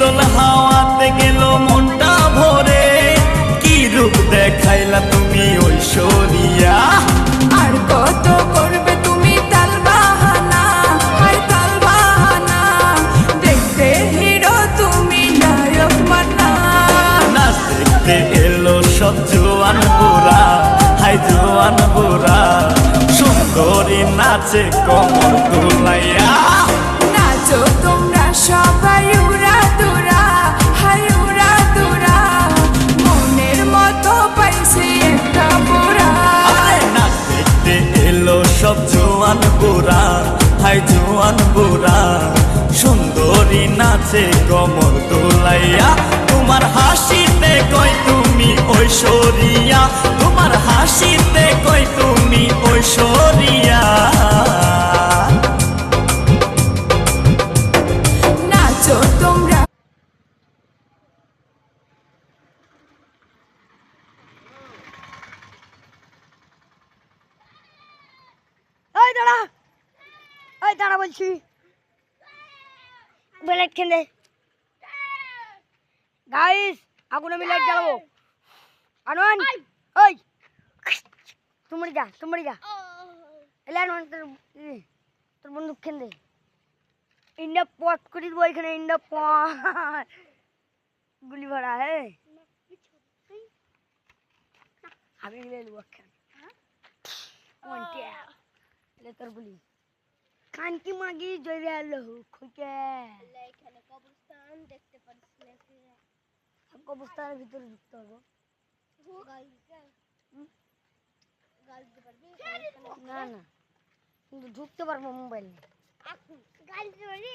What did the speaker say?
শীতল হাওয়াতে গেল মনটা ভরে, কি রূপ দেখাইলা তুমি ঐশ্বরিয়া। আর কত করবে তুমি তাল বাহানা, হায় তাল বাহানা, দেখতে হিরো তুমি নায়ক মান্না। নাচ দেখতে এলো সব জোয়ান বুড়া, হাই জোয়ান বুড়া, সুন্দরী নাচে কমর দুলাইয়া। নাচো তোমরা সবাই উড়া দুরা, হায় উড়া দুরা, মনের মতো পাইছে একটা বুড়া। নাচ দেখতে এলো সব জোয়ান বুড়া, হাই জোয়ান বুড়া, সুন্দরী নাচে কমর দোলাইয়া। তোমার হাসিতে কই তুমি ঐশ্বরিয়া, তোমার হাসিতে কই তুমি ঐশ্বরিয়া। নাচো তোমরা। এই দাঁড়া, এই দাঁড়া বলছি, লাইট খেলে গাইস, আগুন আমি লাইট জ্বালাবো। আনোয়ান, ওই তুমি যা, তুমি যা, এলে আনোয়ান তোর বন্দুক খেলে ইন্ডা পট করে দেবো এখানে, ইন্ডা পট গুলি ভরা হে আমি ले लूँ अक्खन ले তোর গুলি কান কি মাগি জয়রে আলো খুকে এখানে কবরস্থান দেখতে পাচ্ছি কবরস্থানের ভিতরে ঢুকতে হবে। না না কিন্তু ঢুকতে পারবো মোবাইল গাল দিতে পারবি?